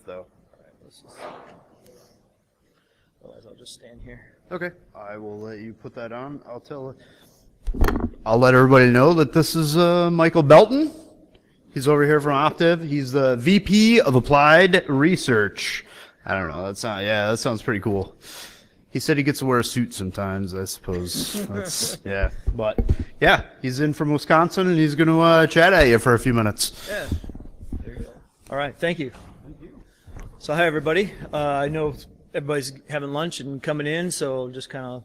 though. All right, let's just, otherwise I'll just stand here. Okay. I will let you put that on. I'll let everybody know that this is Michael Belton. He's over here from Optiv. He's the VP of Applied Research. I don't know. That sounds pretty cool. He said he gets to wear a suit sometimes, I suppose. Yeah. But, yeah, he's in from Wisconsin, and he's going to chat at you for a few minutes. Yeah. There you go. All right. Thank you. So, hi, everybody. I know everybody's having lunch and coming in, so just kind of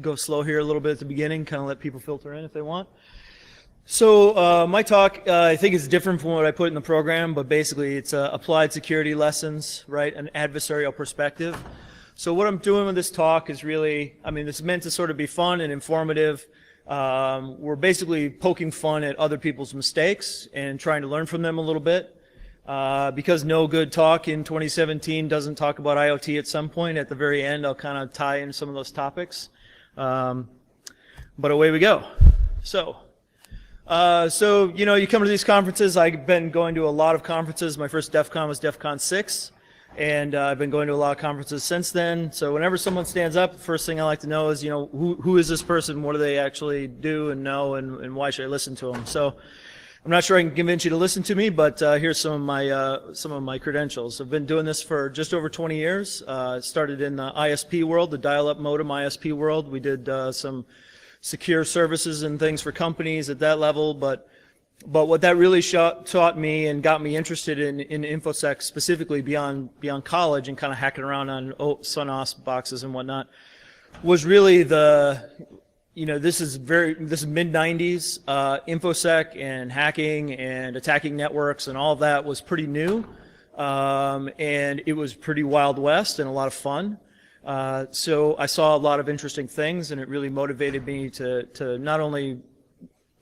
go slow here a little bit at the beginning, kind of let people filter in if they want. So my talk, I think is different from what I put in the program, but basically it's applied security lessons, right, an adversarial perspective. So what I'm doing with this talk is really, it's meant to sort of be fun and informative. We're basically poking fun at other people's mistakes and trying to learn from them a little bit. Because no good talk in 2017 doesn't talk about IoT at some point. At the very end, I'll kind of tie in some of those topics. But away we go. So you come to these conferences. I've been going to a lot of conferences. My first DEF CON was DEF CON 6, and I've been going to a lot of conferences since then. So whenever someone stands up, the first thing I like to know is, who is this person? What do they actually do and know, and why should I listen to them? So I'm not sure I can convince you to listen to me, but here's some of my credentials. I've been doing this for just over 20 years. Started in the ISP world, the dial-up modem ISP world. We did some secure services and things for companies at that level, but what that really taught me and got me interested in InfoSec specifically beyond college and kind of hacking around on SunOS boxes and whatnot was really this is mid-90s. InfoSec and hacking and attacking networks and all of that was pretty new, and it was pretty Wild West and a lot of fun. So I saw a lot of interesting things, and it really motivated me to not only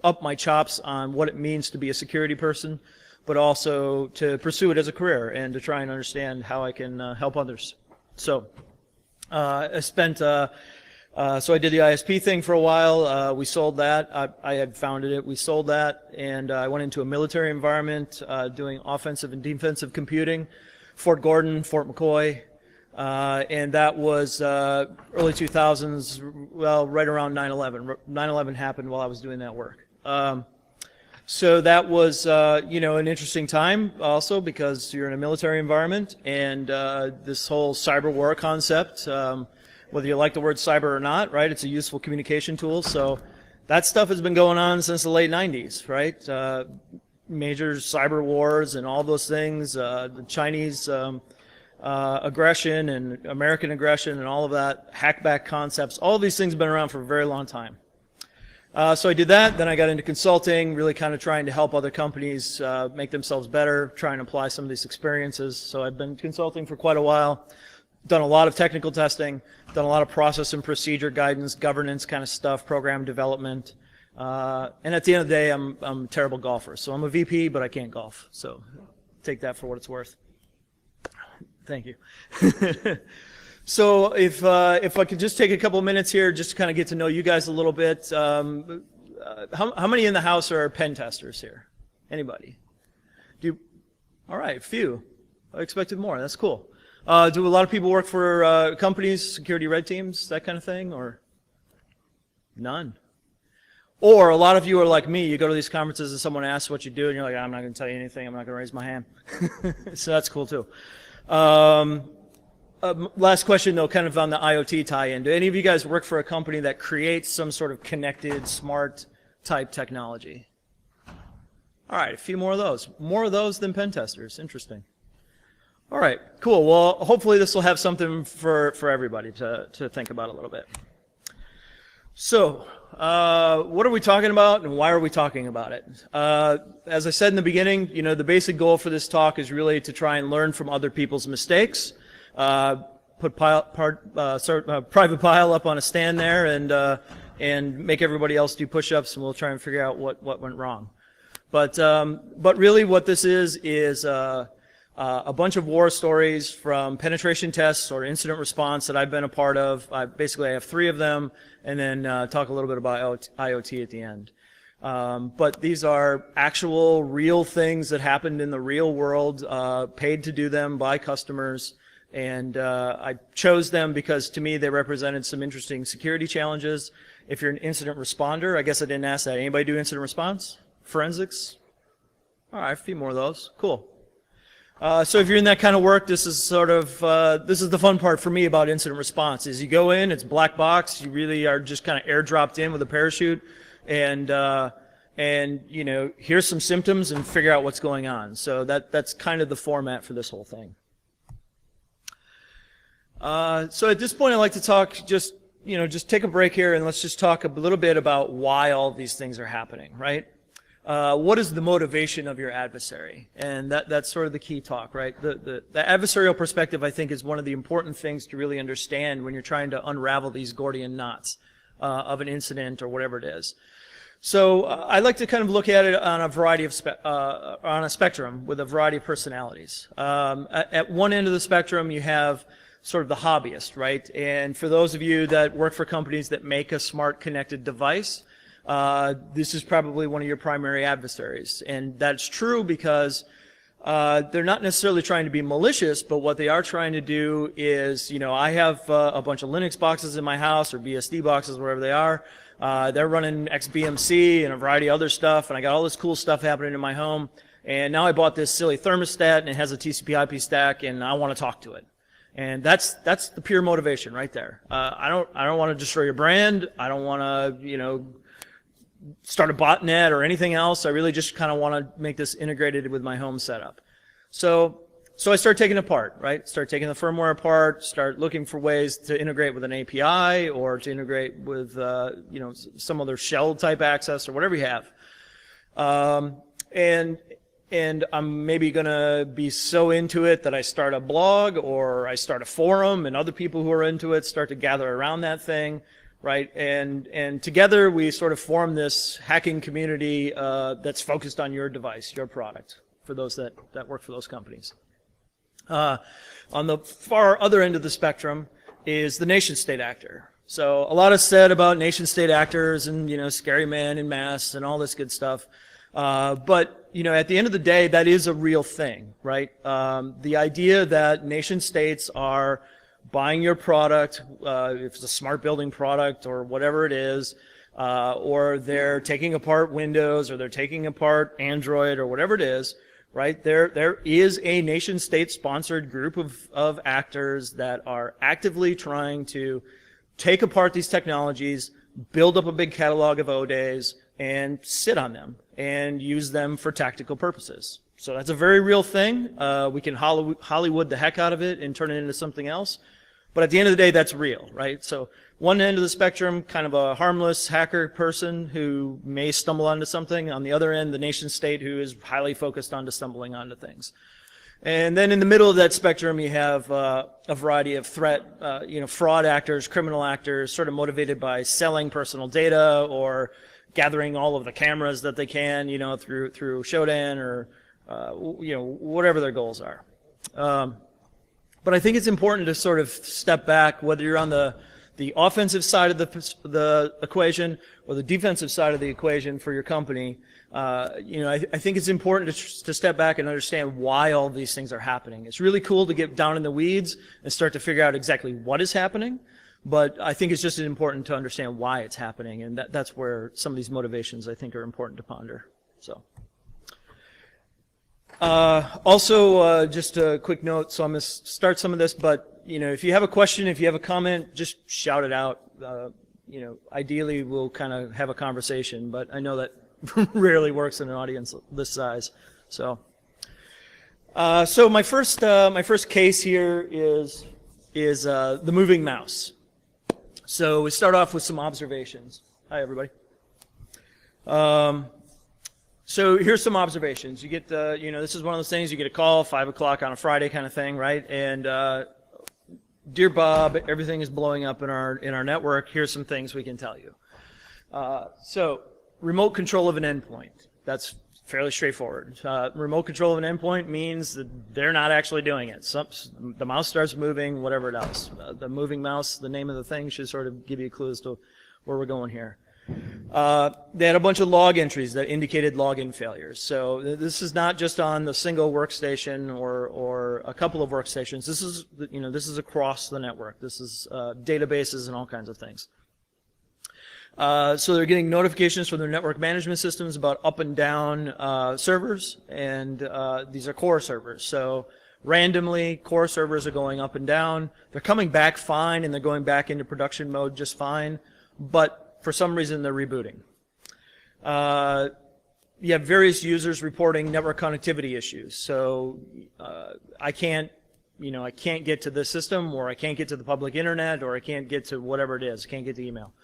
up my chops on what it means to be a security person, but also to pursue it as a career and to try and understand how I can help others. So I spent, so I did the ISP thing for a while. We sold that. I had founded it. We sold that, and I went into a military environment doing offensive and defensive computing, Fort Gordon, Fort McCoy. And that was early 2000s, well, right around 9/11. 9/11 happened while I was doing that work. So that was, an interesting time also because you're in a military environment, and this whole cyber war concept, whether you like the word cyber or not, right, it's a useful communication tool. So that stuff has been going on since the late 90s, right? Major cyber wars and all those things, the Chinese aggression and American aggression and all of that, hackback concepts, all of these things have been around for a very long time. So I did that, then I got into consulting, really kind of trying to help other companies make themselves better, try and apply some of these experiences. So I've been consulting for quite a while, done a lot of technical testing, done a lot of process and procedure guidance, governance kind of stuff, program development. And at the end of the day, I'm a terrible golfer. So I'm a VP, but I can't golf. So take that for what it's worth. Thank you. So if I could just take a couple of minutes here just to kind of get to know you guys a little bit. How many in the house are pen testers here? Anybody? All right, a few. I expected more. That's cool. Do a lot of people work for companies, security red teams, that kind of thing, or none? Or a lot of you are like me. You go to these conferences and someone asks what you do, and you're like, I'm not going to tell you anything. I'm not going to raise my hand. So that's cool too. Last question, though, kind of on the IoT tie-in. Do any of you guys work for a company that creates some sort of connected, smart type technology? All right, a few more of those. More of those than pen testers. Interesting. All right, cool. Well, hopefully this will have something for everybody to think about a little bit. So, what are we talking about, and why are we talking about it? As I said in the beginning, the basic goal for this talk is really to try and learn from other people's mistakes. Put private pile up on a stand there and make everybody else do push-ups, and we'll try and figure out what went wrong. But really what this is a bunch of war stories from penetration tests or incident response that I've been a part of. I have 3 of them, and then talk a little bit about IoT at the end. But these are actual real things that happened in the real world, paid to do them by customers. And I chose them because to me they represented some interesting security challenges. If you're an incident responder, I guess I didn't ask that. Anybody do incident response? Forensics? All right, a few more of those. Cool. So if you're in that kind of work, this is sort of, this is the fun part for me about incident response, is you go in, it's black box, you really are just kind of airdropped in with a parachute, and you know, here's some symptoms and figure out what's going on. So that's kind of the format for this whole thing. So at this point I'd like to talk just take a break here and let's just talk a little bit about why all of these things are happening, right? What is the motivation of your adversary? And that's sort of the key talk, right? The adversarial perspective, I think, is one of the important things to really understand when you're trying to unravel these Gordian knots of an incident or whatever it is. So I like to kind of look at it on a variety of on a spectrum with a variety of personalities. At one end of the spectrum, you have sort of the hobbyist, right? And for those of you that work for companies that make a smart connected device, this is probably one of your primary adversaries. And that's true because they're not necessarily trying to be malicious, but what they are trying to do is, you know, I have a bunch of Linux boxes in my house or BSD boxes, wherever they are. They're running XBMC and a variety of other stuff, and I got all this cool stuff happening in my home. And now I bought this silly thermostat, and it has a TCP/IP stack, and I want to talk to it. And that's the pure motivation right there. I don't want to destroy your brand. I don't want to, you know, start a botnet or anything else. I really just kind of want to make this integrated with my home setup. So I start taking it apart, right? Start taking the firmware apart, start looking for ways to integrate with an API or to integrate with, you know, some other shell type access or whatever you have. And I'm maybe going to be so into it that I start a blog or I start a forum, and other people who are into it start to gather around that thing, right? And together we sort of form this hacking community that's focused on your device, your product, for those that work for those companies. On the far other end of the spectrum is the nation-state actor. So a lot is said about nation-state actors and, you know, scary man in masks and all this good stuff. But you know, at the end of the day, that is a real thing, right? The idea that nation states are buying your product, if it's a smart building product or whatever it is, or they're taking apart Windows or they're taking apart Android or whatever it is, right? There is a nation state sponsored group of actors that are actively trying to take apart these technologies, build up a big catalog of O-days, and sit on them and use them for tactical purposes. So that's a very real thing. We can Hollywood the heck out of it and turn it into something else. But at the end of the day, that's real, right? So one end of the spectrum, kind of a harmless hacker person who may stumble onto something. On the other end, the nation state who is highly focused on stumbling onto things. And then in the middle of that spectrum, you have a variety of threat, you know, fraud actors, criminal actors, sort of motivated by selling personal data or gathering all of the cameras that they can, you know, through Shodan or, you know, whatever their goals are. But I think it's important to sort of step back, whether you're on the offensive side of the equation or the defensive side of the equation for your company. You know, I think it's important to step back and understand why all these things are happening. It's really cool to get down in the weeds and start to figure out exactly what is happening. But I think it's just important to understand why it's happening, and that's where some of these motivations, I think, are important to ponder. So, also, just a quick note. So I'm going to start some of this, but you know, if you have a question, if you have a comment, just shout it out. You know, ideally, we'll kind of have a conversation, but I know that rarely works in an audience this size. So, so my first case here is the moving mouse. So we start off with some observations. Hi, everybody. So here's some observations. You get you know, this is one of those things, you get a call, 5 o'clock on a Friday kind of thing, right? And dear Bob, everything is blowing up in our network. Here's some things we can tell you. So remote control of an endpoint. That's fairly straightforward. Remote control of an endpoint means that they're not actually doing it. The mouse starts moving, whatever else. The moving mouse, the name of the thing, should sort of give you a clue as to where we're going here. They had a bunch of log entries that indicated login failures. So this is not just on the single workstation or a couple of workstations. This is, this is across the network. This is databases and all kinds of things. So they're getting notifications from their network management systems about up and down servers, and these are core servers. So randomly, core servers are going up and down. They're coming back fine, and they're going back into production mode just fine, but for some reason they're rebooting. You have various users reporting network connectivity issues. So I can't get to the system, or I can't get to the public internet, or I can't get to whatever it is. I can't get to email.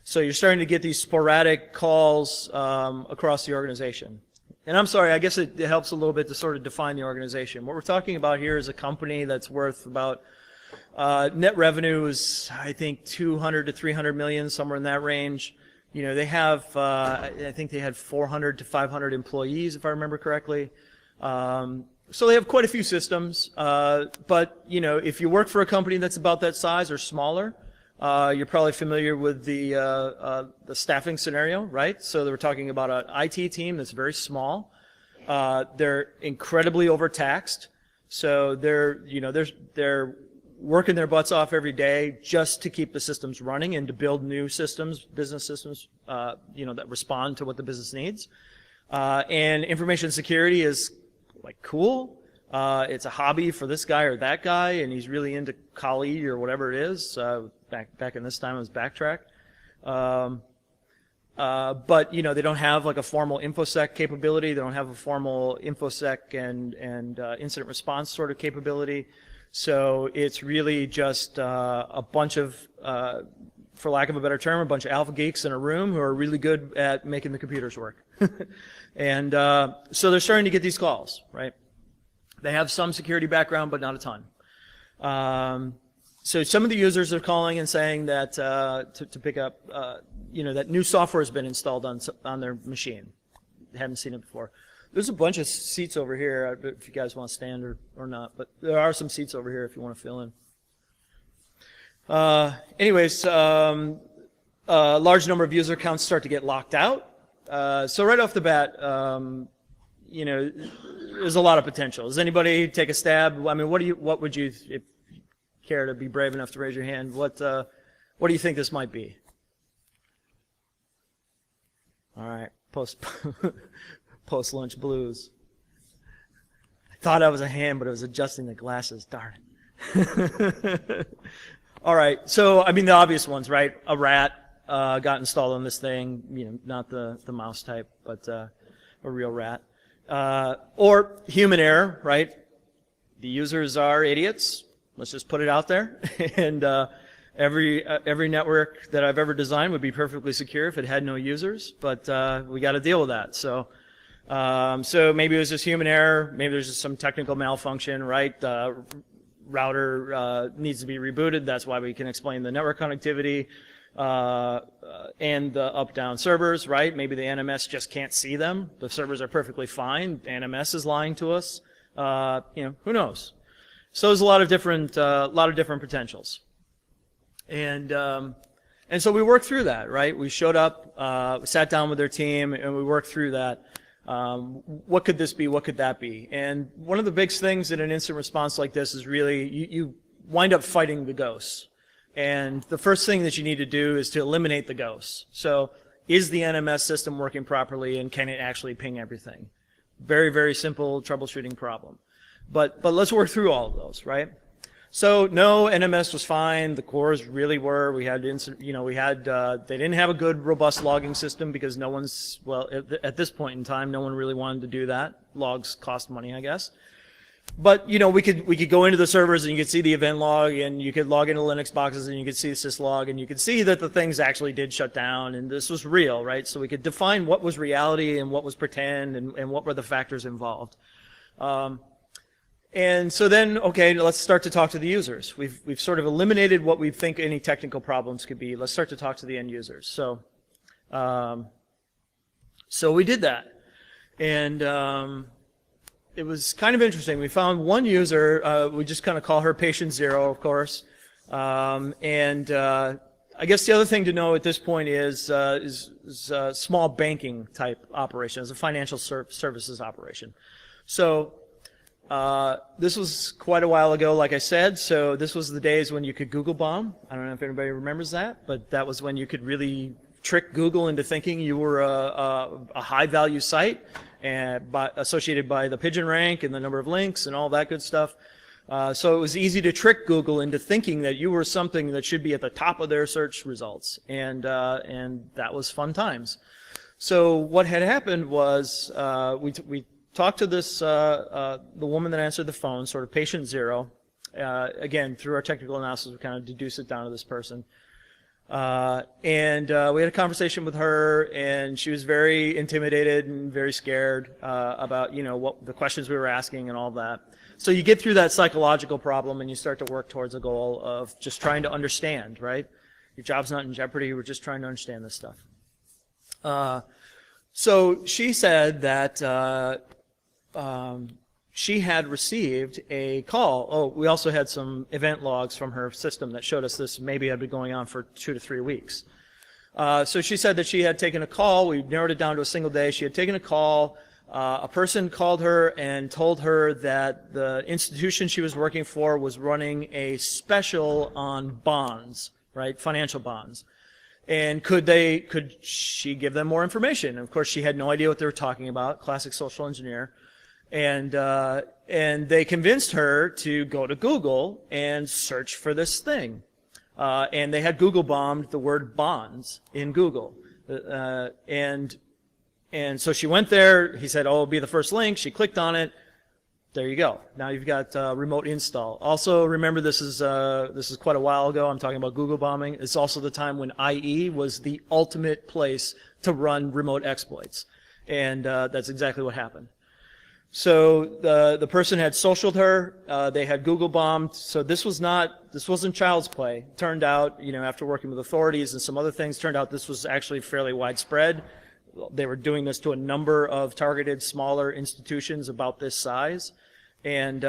So you're starting to get these sporadic calls across the organization. And I'm sorry, I guess it helps a little bit to sort of define the organization. What we're talking about here is a company that's worth about net revenue is, I think, 200 to 300 million, somewhere in that range. They have, I think they had 400 to 500 employees, if I remember correctly. So they have quite a few systems. But, if you work for a company that's about that size or smaller, you're probably familiar with the staffing scenario, right? So they were talking about an IT team that's very small. They're incredibly overtaxed. So they're working their butts off every day just to keep the systems running and to build new systems, business systems, that respond to what the business needs. And information security is like cool. It's a hobby for this guy or that guy, and he's really into Kali or whatever it is. Back in this time it was Backtrack. But they don't have like a formal InfoSec capability. They don't have a formal InfoSec and incident response sort of capability. So it's really just a bunch of, for lack of a better term, a bunch of alpha geeks in a room who are really good at making the computers work. And so they're starting to get these calls, right? They have some security background, but not a ton. So some of the users are calling and saying that to pick up, that new software has been installed on their machine. They haven't seen it before. There's a bunch of seats over here, if you guys want to stand or not, but there are some seats over here if you want to fill in. Anyways, a large number of user accounts start to get locked out. So right off the bat, there's a lot of potential. Does anybody take a stab? I mean, what would you, if you care to be brave enough to raise your hand, what do you think this might be? All right, post-lunch blues. I thought I was a hand, but it was adjusting the glasses. Darn it. All right, so I mean the obvious ones, right? A rat got installed on this thing, not the mouse type, but a real rat. Or human error, right? The users are idiots. Let's just put it out there. And every network that I've ever designed would be perfectly secure if it had no users, but we got to deal with that. So maybe it was just human error. Maybe there's just some technical malfunction, right? Router needs to be rebooted. That's why we can explain the network connectivity and the up-down servers, right? Maybe the NMS just can't see them. The servers are perfectly fine. The NMS is lying to us. Who knows? So there's a lot of different potentials. And so we worked through that, right? We showed up, we sat down with their team, and we worked through that. What could this be? What could that be? And one of the big things in an incident response like this is really you wind up fighting the ghosts. And the first thing that you need to do is to eliminate the ghosts. So is the NMS system working properly, and can it actually ping everything? Very, very simple troubleshooting problem. But let's work through all of those, right? So no, NMS was fine. The cores really were. We had, they didn't have a good, robust logging system because no one's, at this point in time, no one really wanted to do that. Logs cost money, I guess. But we could go into the servers and you could see the event log, and you could log into Linux boxes and you could see the syslog, and you could see that the things actually did shut down, and this was real, right? So we could define what was reality and what was pretend, and what were the factors involved. And so then, okay, let's start to talk to the users. We've sort of eliminated what we think any technical problems could be. Let's start to talk to the end users. So we did that, and it was kind of interesting. We found one user. We just kind of call her patient zero, of course. And I guess the other thing to know at this point is small banking type operation, as a financial services operation. So this was quite a while ago, like I said. So this was the days when you could Google bomb. I don't know if anybody remembers that, but that was when you could really trick Google into thinking you were a high value site, and associated by the pigeon rank and the number of links and all that good stuff. So it was easy to trick Google into thinking that you were something that should be at the top of their search results, and that was fun times. So what had happened was we talked to this the woman that answered the phone, sort of patient zero. Again, through our technical analysis, we kind of deduced it down to this person. And we had a conversation with her, and she was very intimidated and very scared about, you know, what the questions we were asking and all that. So you get through that psychological problem and you start to work towards a goal of just trying to understand, right? Your job's not in jeopardy. We're just trying to understand this stuff. So she said that she had received a call. Oh, we also had some event logs from her system that showed us this maybe had been going on for 2 to 3 weeks. So she said that she had taken a call. We narrowed it down to a single day. She had taken a call. A person called her and told her that the institution she was working for was running a special on bonds, right, financial bonds. And could she give them more information? And of course, she had no idea what they were talking about, classic social engineer. And they convinced her to go to Google and search for this thing. And they had Google bombed the word bonds in Google. And so she went there. He said, oh, it'll be the first link. She clicked on it. There you go. Now you've got remote install. Also, remember, this is quite a while ago. I'm talking about Google bombing. It's also the time when IE was the ultimate place to run remote exploits. And that's exactly what happened. So the person had socialed her. They had Google bombed. So this wasn't child's play. Turned out, you know, after working with authorities and some other things, turned out this was actually fairly widespread. They were doing this to a number of targeted smaller institutions about this size, and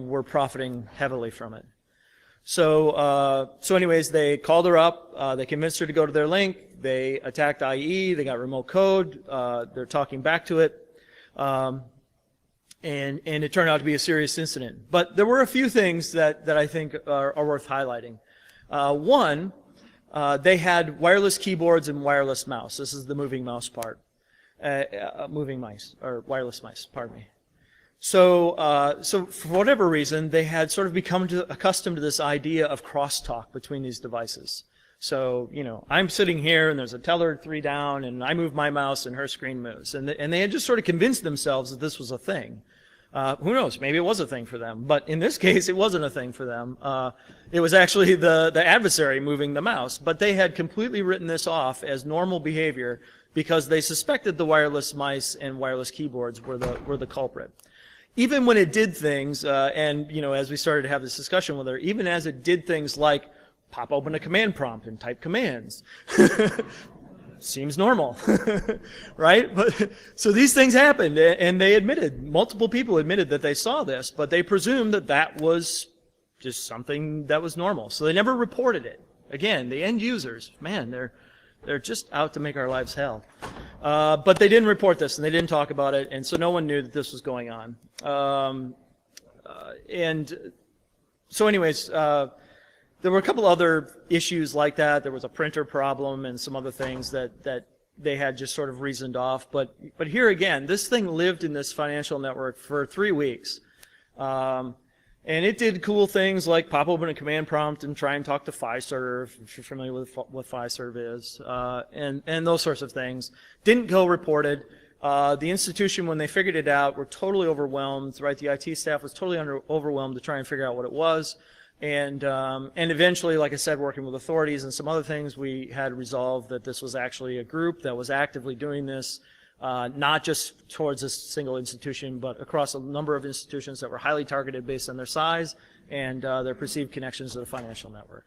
were profiting heavily from it. So anyways, they called her up. They convinced her to go to their link. They attacked IE. They got remote code. They're talking back to it. And it turned out to be a serious incident. But there were a few things that I think are worth highlighting. One, they had wireless keyboards and wireless mouse. This is the moving mouse part. Moving mice, or wireless mice, pardon me. So for whatever reason, they had sort of become accustomed to this idea of crosstalk between these devices. So, you know, I'm sitting here and there's a teller 3 down and I move my mouse and her screen moves. And they had just sort of convinced themselves that this was a thing. Who knows, maybe it was a thing for them. But in this case, it wasn't a thing for them. It was actually the adversary moving the mouse. But they had completely written this off as normal behavior because they suspected the wireless mice and wireless keyboards were the culprit. Even when it did things, and you know, as we started to have this discussion with her, even as it did things like pop open a command prompt and type commands, seems normal, right? But so these things happened, and they admitted, multiple people admitted that they saw this, but they presumed that that was just something that was normal. So they never reported it. Again, the end users, man, they're just out to make our lives hell. But they didn't report this, and they didn't talk about it, and so no one knew that this was going on. And so anyways, there were a couple other issues like that. There was a printer problem and some other things that they had just sort of reasoned off. But here again, this thing lived in this financial network for 3 weeks. And it did cool things like pop open a command prompt and try and talk to Fiserv, if you're familiar with what Fiserv is, and those sorts of things. Didn't go reported. The institution, when they figured it out, were totally overwhelmed, right? The IT staff was totally overwhelmed to try and figure out what it was. And eventually, like I said, working with authorities and some other things, we had resolved that this was actually a group that was actively doing this, not just towards a single institution, but across a number of institutions that were highly targeted based on their size and their perceived connections to the financial network.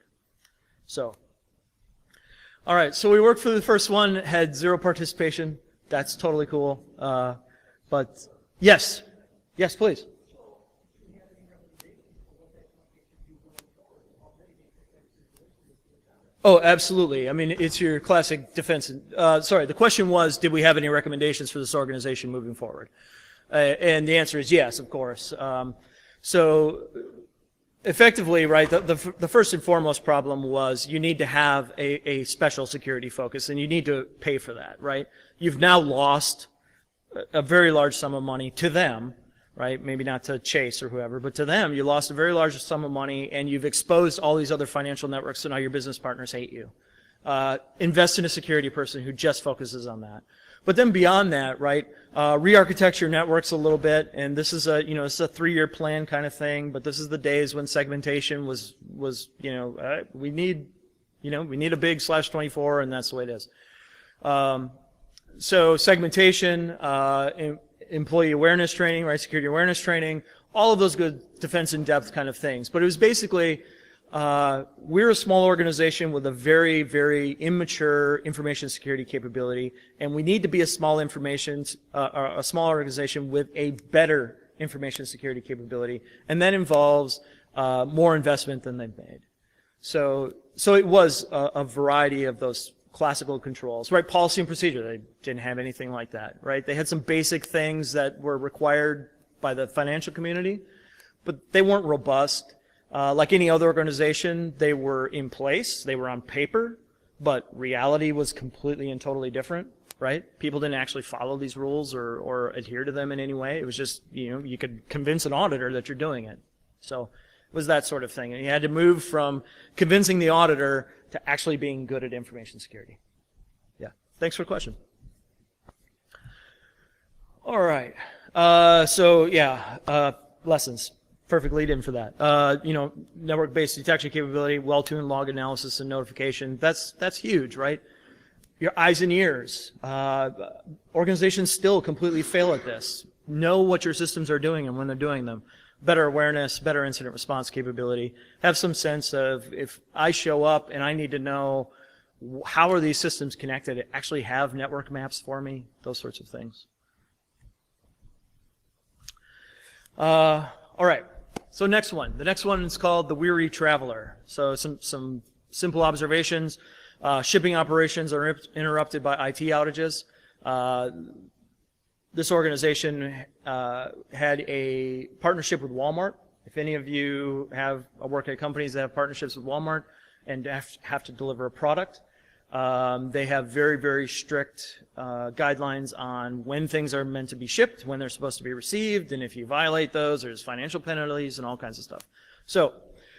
So, all right, so we worked for the first one, had 0 participation. That's totally cool. But yes, please. Oh, absolutely. I mean, it's your classic defense. Sorry, the question was, did we have any recommendations for this organization moving forward? And the answer is yes, of course. So effectively, right, the first and foremost problem was you need to have a special security focus, and you need to pay for that, right? You've now lost a very large sum of money to them, right? Maybe not to Chase or whoever, but to them, you lost a very large sum of money, and you've exposed all these other financial networks, so now your business partners hate you. Invest in a security person who just focuses on that. But then beyond that, right, re-architect your networks a little bit, and this is a, it's a 3-year plan kind of thing, but this is the days when segmentation was we need a big /24, and that's the way it is. So segmentation, employee awareness training, right, security awareness training, all of those good defense in depth kind of things. But it was basically, we're a small organization with a very, very immature information security capability, and we need to be a small organization with a better information security capability, and that involves more investment than they've made. So it was a variety of those classical controls, right? Policy and procedure, they didn't have anything like that, right? They had some basic things that were required by the financial community, but they weren't robust. Like any other organization, they were in place, they were on paper, but reality was completely and totally different, right? People didn't actually follow these rules or adhere to them in any way. It was just, you could convince an auditor that you're doing it. So it was that sort of thing. And you had to move from convincing the auditor to actually being good at information security. Yeah. Thanks for the question. All right. Lessons. Perfect lead in for that. Network-based detection capability, well-tuned log analysis and notification. That's huge, right? Your eyes and ears. Organizations still completely fail at this. Know what your systems are doing and when they're doing them. Better awareness, better incident response capability. Have some sense of, if I show up and I need to know how are these systems connected, actually have network maps for me, those sorts of things. All right. So next one. The next one is called the weary traveler. So some simple observations. Shipping operations are interrupted by IT outages. This organization had a partnership with Walmart. If any of you work at companies that have partnerships with Walmart and have to deliver a product, they have very, very strict guidelines on when things are meant to be shipped, when they're supposed to be received, and if you violate those, there's financial penalties and all kinds of stuff. So,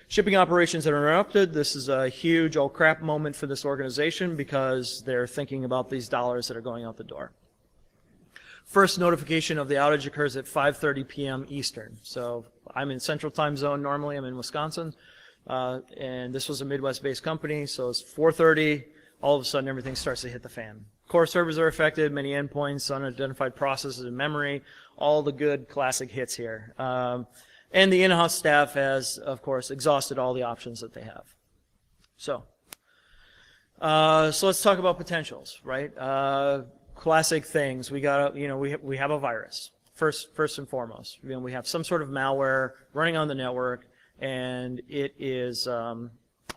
shipping operations that are interrupted, this is a huge oh crap moment for this organization because they're thinking about these dollars that are going out the door. First notification of the outage occurs at 5:30 p.m. Eastern. So I'm in Central Time Zone normally. I'm in Wisconsin. And this was a Midwest-based company, so it's 4:30. All of a sudden, everything starts to hit the fan. Core servers are affected, many endpoints, unidentified processes in memory, all the good classic hits here. And the in-house staff has, of course, exhausted all the options that they have. So let's talk about potentials, right? Classic things. We got, we have a virus. First and foremost, we have some sort of malware running on the network, and it is,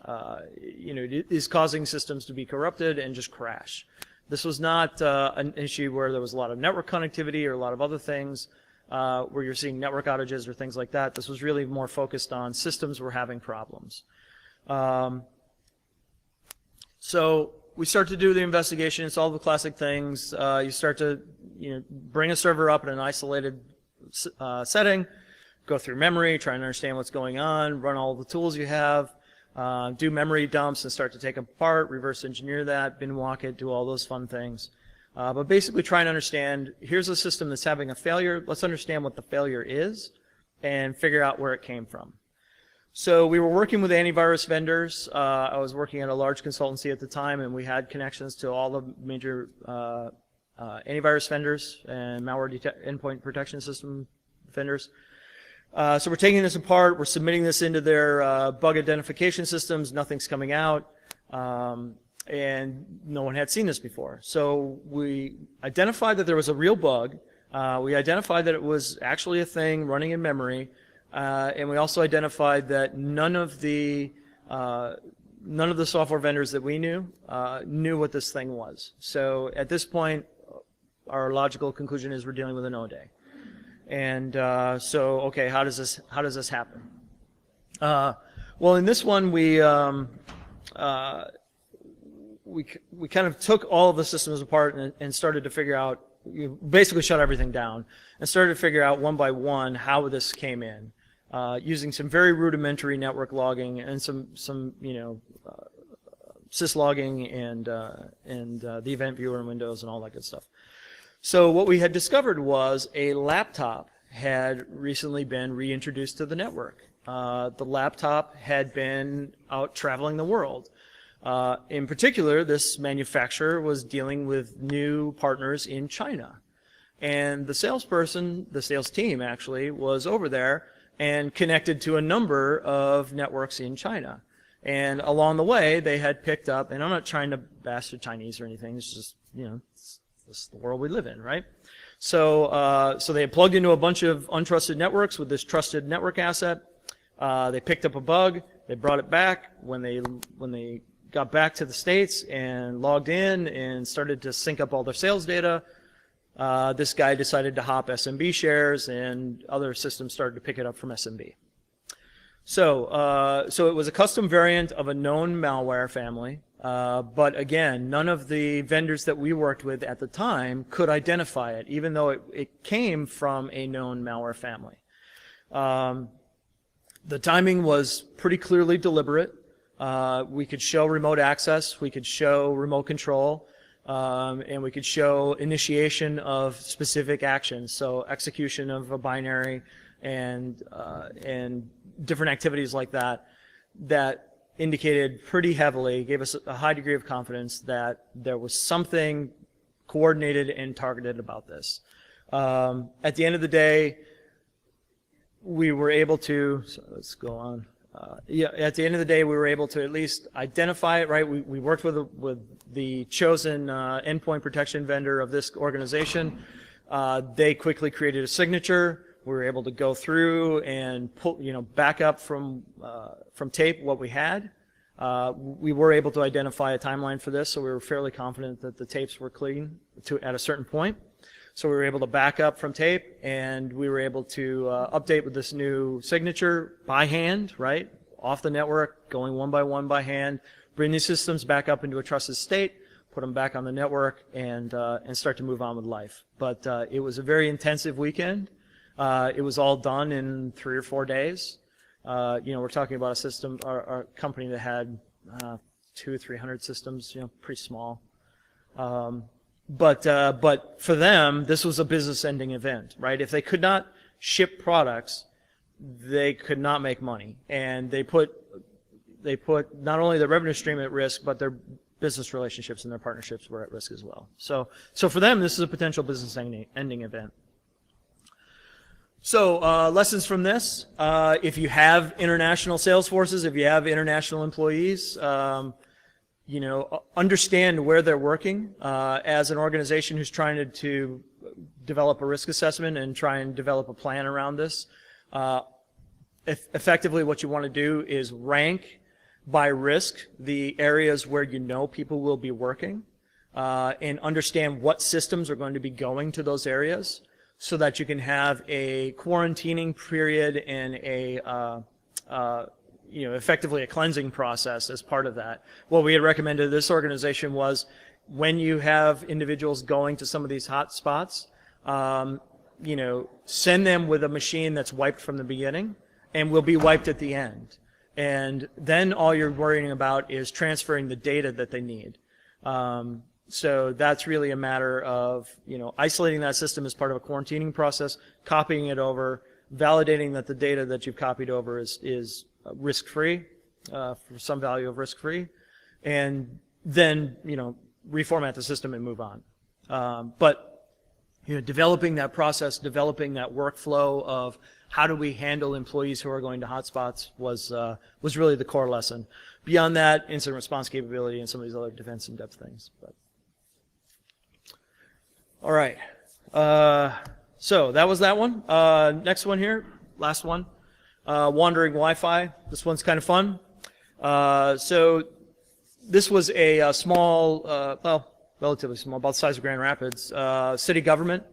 it is causing systems to be corrupted and just crash. This was not an issue where there was a lot of network connectivity or a lot of other things where you're seeing network outages or things like that. This was really more focused on systems were having problems. So we start to do the investigation. It's all the classic things. You start to bring a server up in an isolated setting, go through memory, try and understand what's going on, run all the tools you have, do memory dumps and start to take them apart, reverse engineer that, bin walk it, do all those fun things. But basically try and understand, here's a system that's having a failure. Let's understand what the failure is and figure out where it came from. So we were working with antivirus vendors. I was working at a large consultancy at the time, and we had connections to all the major antivirus vendors and malware endpoint protection system vendors. So we're taking this apart. We're submitting this into their bug identification systems. Nothing's coming out, and no one had seen this before. So we identified that there was a real bug. We identified that it was actually a thing running in memory. And we also identified that none of the none of the software vendors that we knew knew what this thing was. So at this point, our logical conclusion is we're dealing with an O-day. And so, okay, how does this happen? Well, in this one, we kind of took all of the systems apart and started to figure out, you basically shut everything down and started to figure out one by one how this came in, using some very rudimentary network logging and some syslogging and the event viewer in Windows and all that good stuff. So what we had discovered was a laptop had recently been reintroduced to the network. The laptop had been out traveling the world. In particular, this manufacturer was dealing with new partners in China. And the salesperson, the sales team actually, was over there and connected to a number of networks in China. And along the way, they had picked up, and I'm not trying to bash the Chinese or anything, it's just, this is the world we live in, right? So, so they had plugged into a bunch of untrusted networks with this trusted network asset. They picked up a bug, they brought it back. When they got back to the States and logged in and started to sync up all their sales data, this guy decided to hop SMB shares, and other systems started to pick it up from SMB. So, so it was a custom variant of a known malware family, but again, none of the vendors that we worked with at the time could identify it, even though it came from a known malware family. The timing was pretty clearly deliberate. We could show remote access, we could show remote control, and we could show initiation of specific actions, so execution of a binary and different activities like that, that indicated pretty heavily, gave us a high degree of confidence that there was something coordinated and targeted about this. At the end of the day, we were able to, so let's go on. At the end of the day, we were able to at least identify it, right? We worked with the chosen endpoint protection vendor of this organization. They quickly created a signature. We were able to go through and pull, back up from tape what we had. We were able to identify a timeline for this, so we were fairly confident that the tapes were clean at a certain point. So we were able to back up from tape, and we were able to update with this new signature by hand, right? Off the network, going one by hand, bring these systems back up into a trusted state, put them back on the network, and start to move on with life. But it was a very intensive weekend. It was all done in 3 or 4 days. We're talking about a system, our company that had 200 or 300 systems, pretty small. But for them, this was a business-ending event, right? If they could not ship products, they could not make money, and they put not only their revenue stream at risk, but their business relationships and their partnerships were at risk as well. So for them, this is a potential business-ending event. So lessons from this: if you have international sales forces, if you have international employees, understand where they're working as an organization who's trying to develop a risk assessment and try and develop a plan around this. Effectively, what you want to do is rank by risk the areas where people will be working and understand what systems are going to be going to those areas so that you can have a quarantining period and effectively a cleansing process as part of that. What we had recommended to this organization was when you have individuals going to some of these hot spots, send them with a machine that's wiped from the beginning and will be wiped at the end. And then all you're worrying about is transferring the data that they need. So that's really a matter of, isolating that system as part of a quarantining process, copying it over, validating that the data that you've copied over is risk-free, for some value of risk-free, and then, reformat the system and move on. But developing that process, developing that workflow of how do we handle employees who are going to hotspots was really the core lesson. Beyond that, incident response capability and some of these other defense in-depth things. But. All right. So that was that one. Next one here, last one. Wandering Wi-Fi. This one's kind of fun. So this was a small, well, relatively small, about the size of Grand Rapids, city government.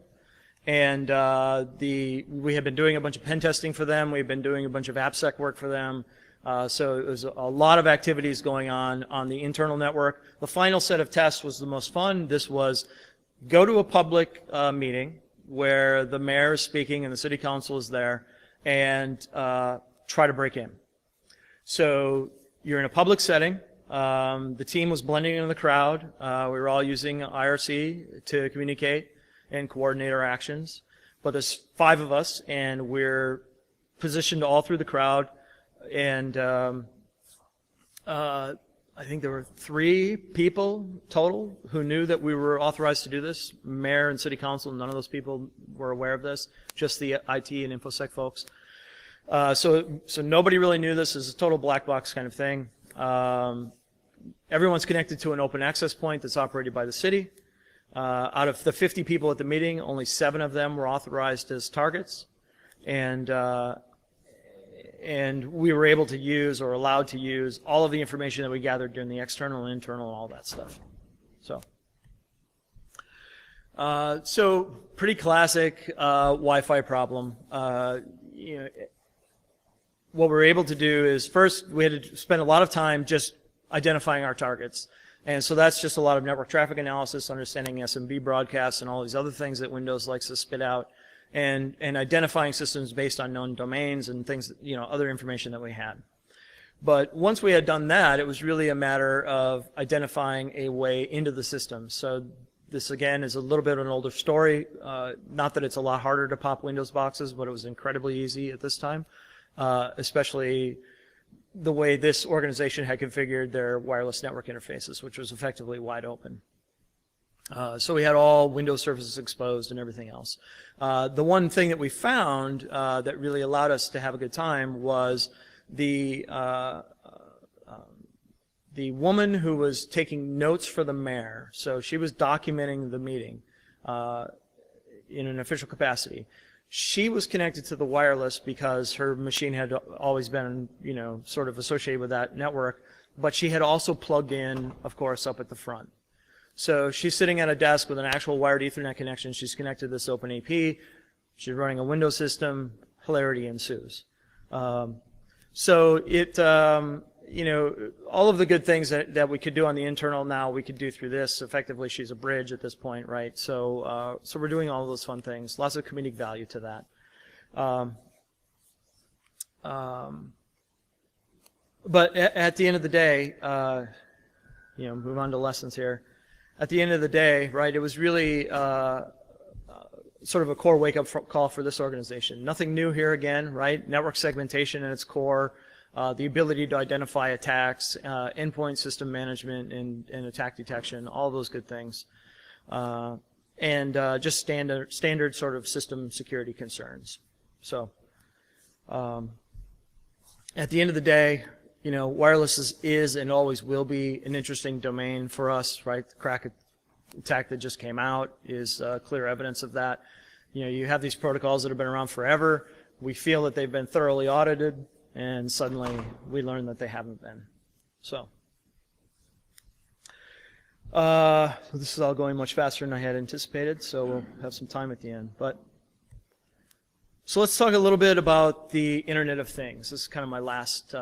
And we had been doing a bunch of pen testing for them. We've been doing a bunch of AppSec work for them. So there's a lot of activities going on the internal network. The final set of tests was the most fun. This was go to a public meeting where the mayor is speaking and the city council is there, and try to break in. So you're in a public setting. The team was blending in the crowd. We were all using IRC to communicate and coordinate our actions. But there's 5 of us, and we're positioned all through the crowd. And I think there were 3 people total who knew that we were authorized to do this. Mayor and city council, none of those people were aware of this, just the IT and InfoSec folks. So nobody really knew this. Is a total black box kind of thing. Everyone's connected to an open access point that's operated by the city. Out of the 50 people at the meeting, only 7 of them were authorized as targets, and we were able to use, or allowed to use, all of the information that we gathered during the external and internal and all that stuff. So pretty classic Wi-Fi problem. You know, what we're able to do is, first we had to spend a lot of time just identifying our targets. And so that's just a lot of network traffic analysis, understanding SMB broadcasts and all these other things that Windows likes to spit out, and identifying systems based on known domains and things, you know, other information that we had. But once we had done that, it was really a matter of identifying a way into the system. So this, again, is a little bit of an older story. Not that it's a lot harder to pop Windows boxes, but it was incredibly easy at this time, especially the way this organization had configured their wireless network interfaces, which was effectively wide open. So we had all Windows services exposed and everything else. The one thing that we found that really allowed us to have a good time was the woman who was taking notes for the mayor. So she was documenting the meeting in an official capacity. She was connected to the wireless because her machine had always been, you know, sort of associated with that network, but she had also plugged in, of course, up at the front. So she's sitting at a desk with an actual wired Ethernet connection. She's connected to this open AP. She's running a Windows system. Hilarity ensues. So it, you know, all of the good things that we could do on the internal now we could do through this. Effectively, she's a bridge at this point, right? So, so we're doing all of those fun things. Lots of comedic value to that. But at the end of the day, you know, move on to lessons here. At the end of the day, right, it was really sort of a core wake-up call for this organization. Nothing new here again, right? Network segmentation at its core. The ability to identify attacks, endpoint system management and attack detection, all those good things, and just standard sort of system security concerns. So at the end of the day, you know, wireless is and always will be an interesting domain for us, right? The crack attack that just came out is clear evidence of that. You know, you have these protocols that have been around forever. We feel that they've been thoroughly audited, and suddenly we learn that they haven't been. So this is all going much faster than I had anticipated, so we'll have some time at the end. But so let's talk a little bit about the Internet of Things. This is kind of my last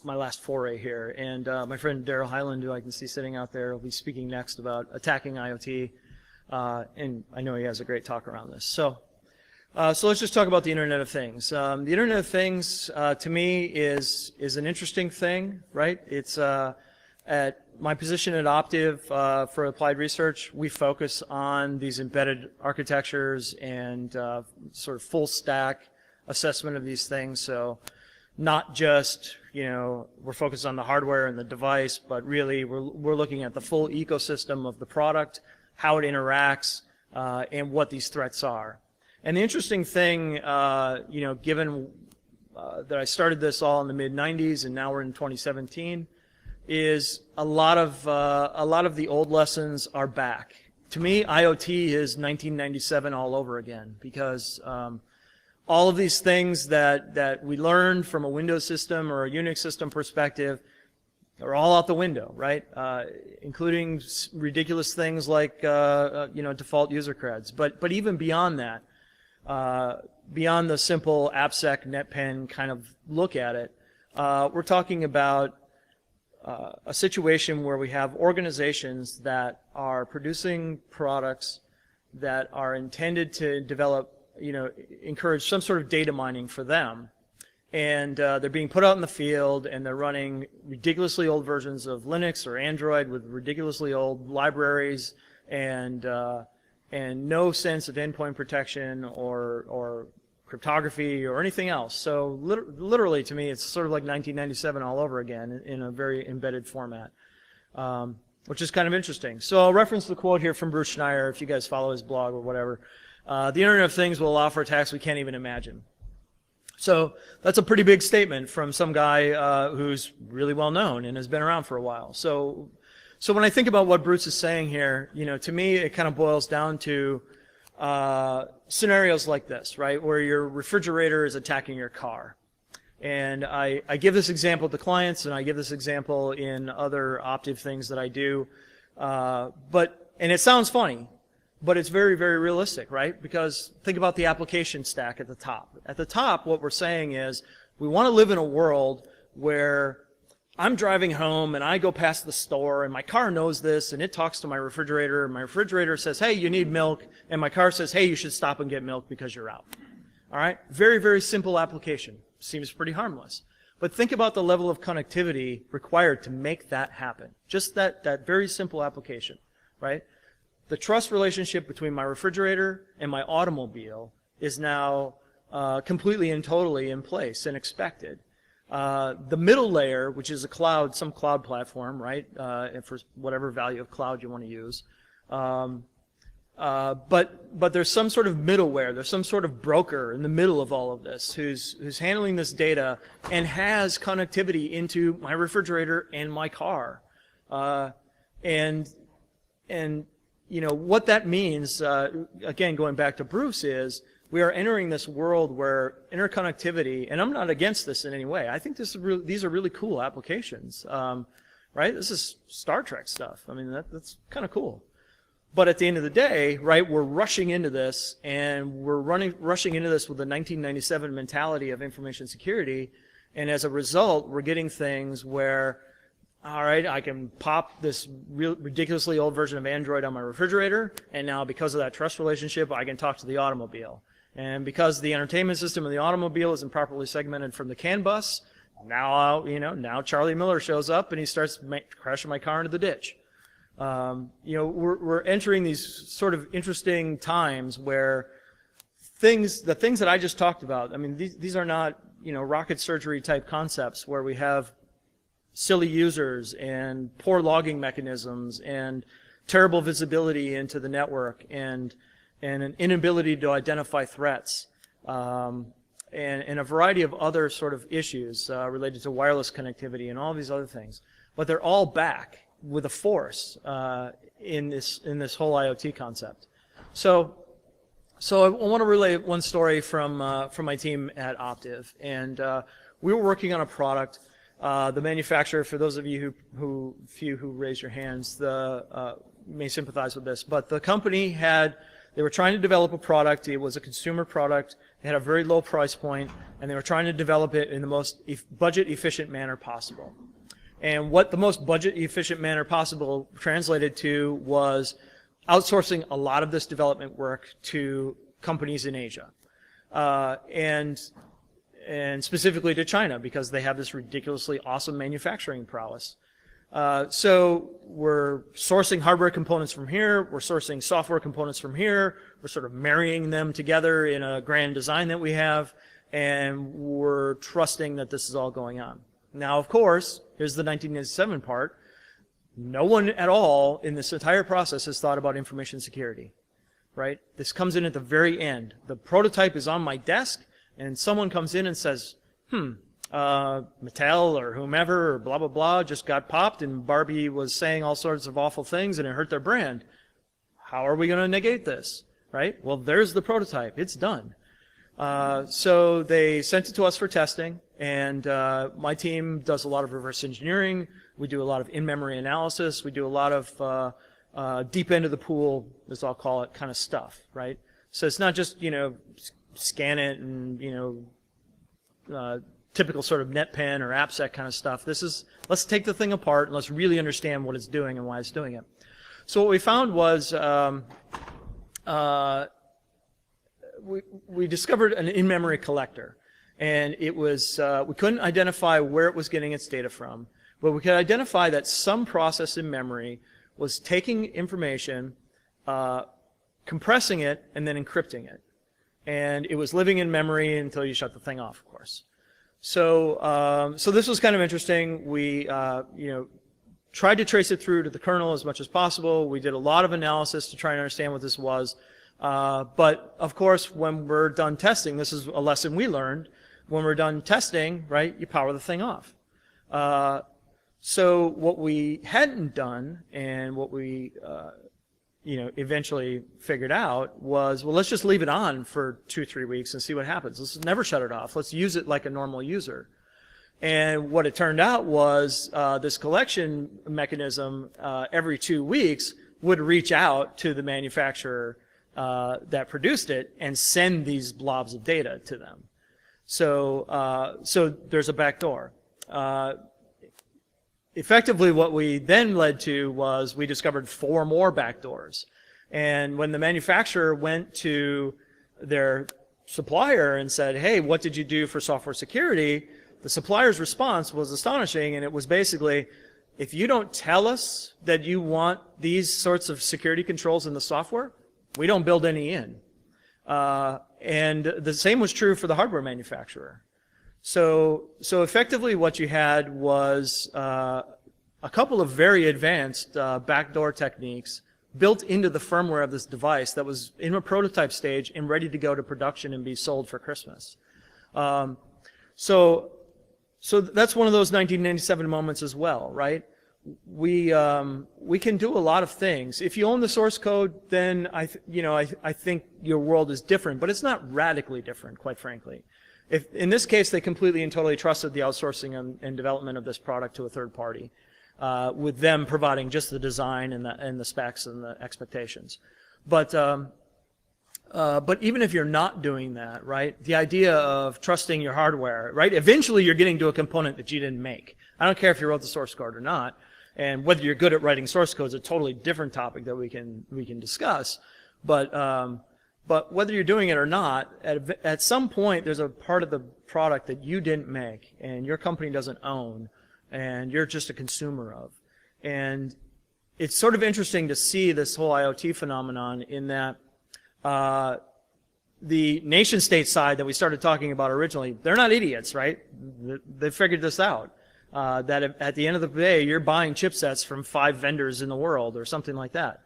my last foray here. And my friend Daryl Hyland, who I can see sitting out there, will be speaking next about attacking IoT. And I know he has a great talk around this. So let's just talk about the Internet of Things. The Internet of Things, to me, is an interesting thing, right? It's at my position at Optiv for applied research, we focus on these embedded architectures and sort of full stack assessment of these things. So not just, you know, we're focused on the hardware and the device, but really we're looking at the full ecosystem of the product, how it interacts, and what these threats are. And the interesting thing, you know, given that I started this all in the mid-90s and now we're in 2017, is a lot of the old lessons are back. To me, IoT is 1997 all over again, because all of these things that we learned from a Windows system or a Unix system perspective are all out the window, right? Including ridiculous things like default user creds. But even beyond that, beyond the simple AppSec NetPen kind of look at it, we're talking about a situation where we have organizations that are producing products that are intended to develop, encourage some sort of data mining for them. And they're being put out in the field, and they're running ridiculously old versions of Linux or Android with ridiculously old libraries and no sense of endpoint protection or cryptography or anything else. So literally, to me, it's sort of like 1997 all over again in a very embedded format, which is kind of interesting. So I'll reference the quote here from Bruce Schneier, if you guys follow his blog or whatever. The Internet of Things will allow for attacks we can't even imagine. So that's a pretty big statement from some guy who's really well known and has been around for a while. So when I think about what Bruce is saying here, to me it kind of boils down to scenarios like this, right, where your refrigerator is attacking your car. And I give this example to clients, and I give this example in other Optiv things that I do. And it sounds funny, but it's very, very realistic, right? Because think about the application stack at the top. At the top, what we're saying is we want to live in a world where I'm driving home and I go past the store and my car knows this and it talks to my refrigerator, and my refrigerator says, hey, you need milk, and my car says, hey, you should stop and get milk because you're out. All right? Very, very simple application. Seems pretty harmless. But think about the level of connectivity required to make that happen. Just that very simple application, right? The trust relationship between my refrigerator and my automobile is now completely and totally in place and expected. The middle layer, which is a cloud, some cloud platform, right, and for whatever value of cloud you want to use. But there's some sort of middleware, there's some sort of broker in the middle of all of this who's handling this data and has connectivity into my refrigerator and my car. And what that means, again, going back to Bruce, is we are entering this world where interconnectivity, and I'm not against this in any way. I think these are really cool applications, right? This is Star Trek stuff. I mean, that's kind of cool. But at the end of the day, right, we're rushing into this, and we're rushing into this with the 1997 mentality of information security, and as a result, we're getting things where, all right, I can pop this ridiculously old version of Android on my refrigerator, and now because of that trust relationship, I can talk to the automobile. And because the entertainment system of the automobile isn't properly segmented from the CAN bus, now Charlie Miller shows up and he starts crashing my car into the ditch. We're entering these sort of interesting times where the things that I just talked about, I mean, these are not, rocket surgery type concepts where we have silly users and poor logging mechanisms and terrible visibility into the network and an inability to identify threats and a variety of other sort of issues related to wireless connectivity and all these other things. But they're all back with a force in this whole IoT concept. So I want to relay one story from my team at Optiv, and we were working on a product. The manufacturer, for those of you who raise your hands, may sympathize with this, but the company they were trying to develop a product. It was a consumer product. It had a very low price point, and they were trying to develop it in the most budget-efficient manner possible. And what the most budget-efficient manner possible translated to was outsourcing a lot of this development work to companies in Asia, and specifically to China, because they have this ridiculously awesome manufacturing prowess. So we're sourcing hardware components from here, we're sourcing software components from here, we're sort of marrying them together in a grand design that we have, and we're trusting that this is all going on. Now, of course, here's the 1997 part. No one at all in this entire process has thought about information security, right? This comes in at the very end. The prototype is on my desk, and someone comes in and says, Mattel or whomever or blah, blah, blah just got popped, and Barbie was saying all sorts of awful things, and it hurt their brand. How are we going to negate this, right? Well, there's the prototype. It's done. So they sent it to us for testing, and my team does a lot of reverse engineering. We do a lot of in-memory analysis. We do a lot of deep end of the pool, as I'll call it, kind of stuff, right? So it's not just, scan it and, typical sort of NetPen or AppSec kind of stuff. This is, let's take the thing apart and let's really understand what it's doing and why it's doing it. So what we found was we discovered an in-memory collector, and it was we couldn't identify where it was getting its data from, but we could identify that some process in memory was taking information, compressing it, and then encrypting it. And it was living in memory until you shut the thing off, of course. So, so this was kind of interesting. We, tried to trace it through to the kernel as much as possible. We did a lot of analysis to try and understand what this was. But of course, when we're done testing, this is a lesson we learned. When we're done testing, right, you power the thing off. So what we hadn't done, and what we, eventually figured out was, well, let's just leave it on for 2-3 weeks and see what happens. Let's never shut it off. Let's use it like a normal user. And what it turned out was this collection mechanism every 2 weeks would reach out to the manufacturer that produced it and send these blobs of data to them. So, so there's a backdoor. Effectively, what we then led to was we discovered 4 more backdoors. And when the manufacturer went to their supplier and said, hey, what did you do for software security? The supplier's response was astonishing, and it was basically, if you don't tell us that you want these sorts of security controls in the software, we don't build any in. And the same was true for the hardware manufacturer. So effectively what you had was a couple of very advanced backdoor techniques built into the firmware of this device that was in a prototype stage and ready to go to production and be sold for Christmas. So that's one of those 1997 moments as well, right? We can do a lot of things. If you own the source code, then I think your world is different, but it's not radically different, quite frankly. If, in this case, they completely and totally trusted the outsourcing and development of this product to a third party, with them providing just the design and the specs and the expectations. But even if you're not doing that, right, the idea of trusting your hardware, right, eventually you're getting to a component that you didn't make. I don't care if you wrote the source code or not, and whether you're good at writing source code is a totally different topic that we can discuss. But whether you're doing it or not, at some point there's a part of the product that you didn't make and your company doesn't own and you're just a consumer of. And it's sort of interesting to see this whole IoT phenomenon in that the nation state side that we started talking about originally, they're not idiots, right? They figured this out. That at the end of the day, you're buying chipsets from 5 vendors in the world or something like that.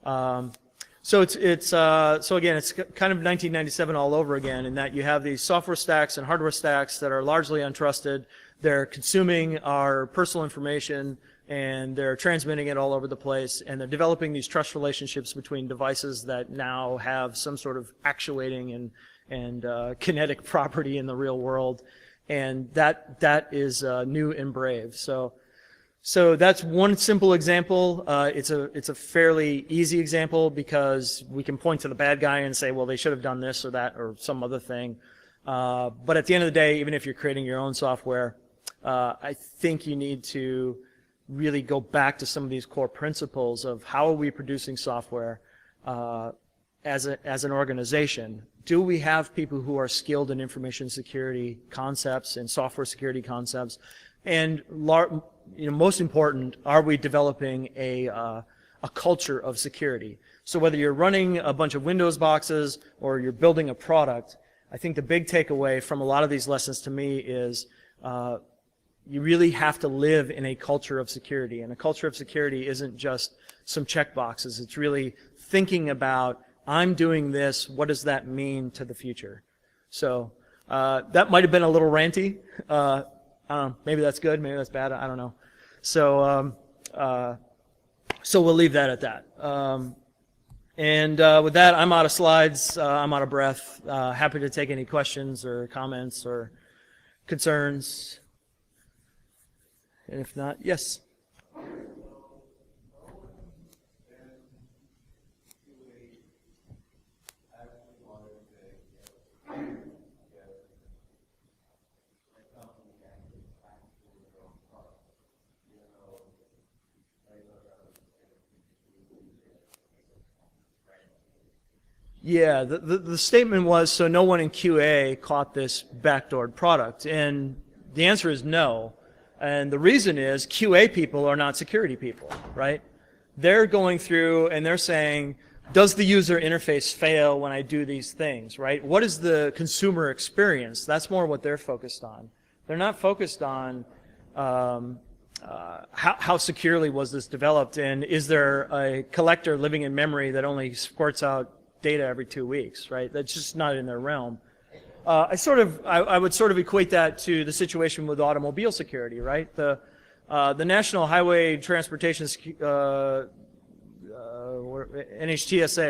So so again, it's kind of 1997 all over again, in that you have these software stacks and hardware stacks that are largely untrusted. They're consuming our personal information and they're transmitting it all over the place, and they're developing these trust relationships between devices that now have some sort of actuating and kinetic property in the real world, and that is new and brave. So that's one simple example. It's a fairly easy example because we can point to the bad guy and say, well, they should have done this or that or some other thing. But at the end of the day, even if you're creating your own software, I think you need to really go back to some of these core principles of how are we producing software as an organization. Do we have people who are skilled in information security concepts and software security concepts? And most important, are we developing a culture of security? So whether you're running a bunch of Windows boxes or you're building a product, I think the big takeaway from a lot of these lessons to me is you really have to live in a culture of security. And a culture of security isn't just some check boxes. It's really thinking about, I'm doing this, what does that mean to the future? So that might have been a little ranty. I don't know, maybe that's good, maybe that's bad, I don't know. So so we'll leave that at that. And with that, I'm out of slides. I'm out of breath. Happy to take any questions or comments or concerns. And if not, yes. Yeah, the statement was, so no one in QA caught this backdoored product. And the answer is no. And the reason is QA people are not security people, right? They're going through and they're saying, does the user interface fail when I do these things, right? What is the consumer experience? That's more what they're focused on. They're not focused on how securely was this developed, and is there a collector living in memory that only squirts out data every 2 weeks, right? That's just not in their realm. I would sort of equate that to the situation with automobile security, right? The National Highway Transportation NHTSA,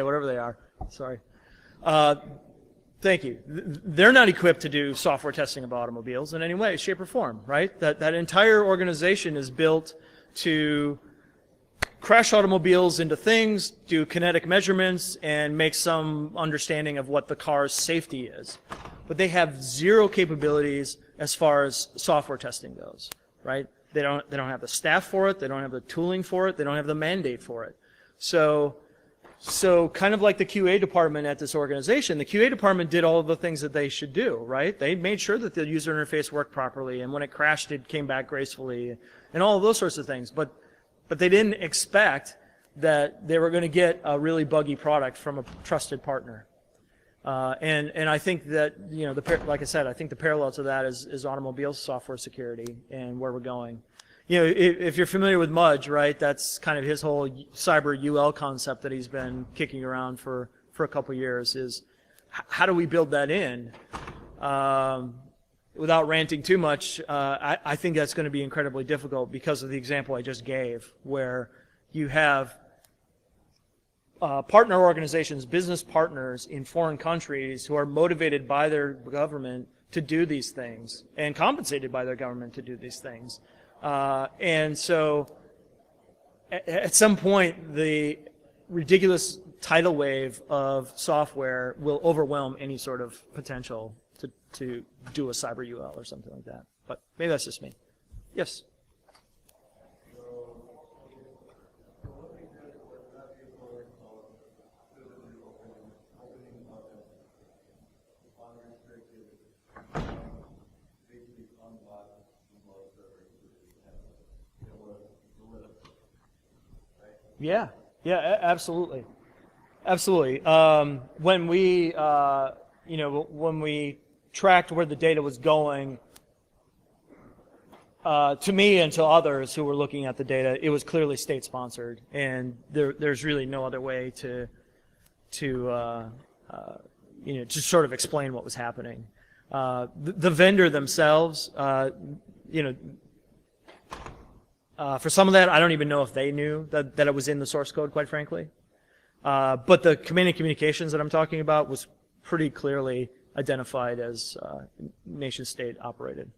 whatever they are. Sorry. Thank you. They're not equipped to do software testing of automobiles in any way, shape, or form, right? That entire organization is built to crash automobiles into things, do kinetic measurements, and make some understanding of what the car's safety is. But they have zero capabilities as far as software testing goes, right? They don't have the staff for it, they don't have the tooling for it, they don't have the mandate for it. So kind of like the QA department at this organization, the QA department did all of the things that they should do, right? They made sure that the user interface worked properly, and when it crashed, it came back gracefully, and all of those sorts of things. But they didn't expect that they were going to get a really buggy product from a trusted partner. And I think that, you know, like I said, I think the parallel to that is automobile software security and where we're going. You know, if you're familiar with Mudge, right, that's kind of his whole cyber UL concept that he's been kicking around for a couple of years, is how do we build that in? Without ranting too much, I think that's going to be incredibly difficult because of the example I just gave, where you have partner organizations, business partners in foreign countries who are motivated by their government to do these things and compensated by their government to do these things. And so at some point, the ridiculous tidal wave of software will overwhelm any sort of potential to do a cyber UL or something like that. But maybe that's just me. Yes? Yeah, absolutely. Absolutely. When we, when we tracked where the data was going, to me and to others who were looking at the data, it was clearly state-sponsored, and there's really no other way to sort of explain what was happening. The vendor themselves, for some of that, I don't even know if they knew that it was in the source code, quite frankly. But the command and communications that I'm talking about was pretty clearly identified as nation-state operated.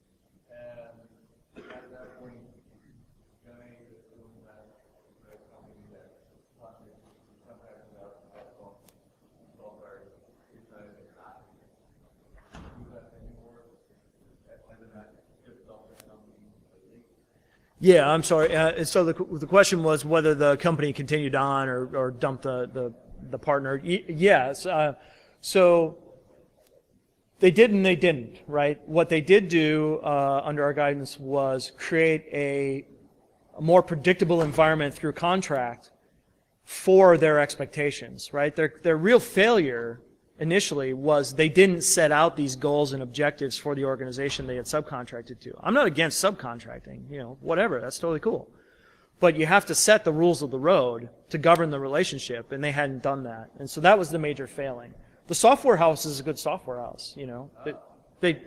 Yeah, I'm sorry. So the question was whether the company continued on or dumped the partner. Yes. So they did and they didn't, right? What they did do under our guidance was create a more predictable environment through contract for their expectations, right? Their real failure initially was they didn't set out these goals and objectives for the organization they had subcontracted to. I'm not against subcontracting, whatever, that's totally cool. But you have to set the rules of the road to govern the relationship, and they hadn't done that. And so that was the major failing. The software house is a good software house, They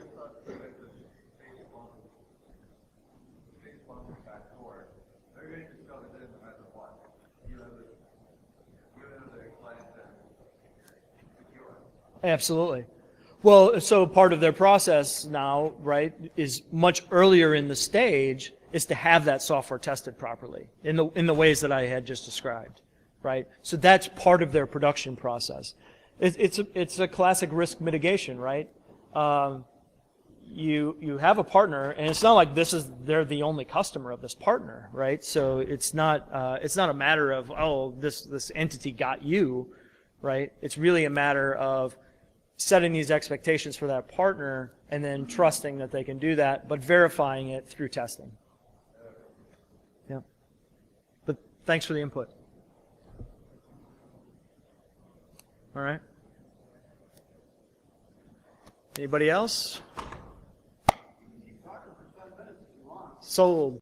Absolutely. Well, so part of their process now, right, is much earlier in the stage is to have that software tested properly in the ways that I had just described, right? So that's part of their production process. It's a classic risk mitigation, right? You have a partner, and it's not like they're the only customer of this partner, right? So it's not a matter of, oh, this entity got you, right? It's really a matter of setting these expectations for that partner and then trusting that they can do that, but verifying it through testing. Yeah. But thanks for the input. All right. Anybody else? Sold.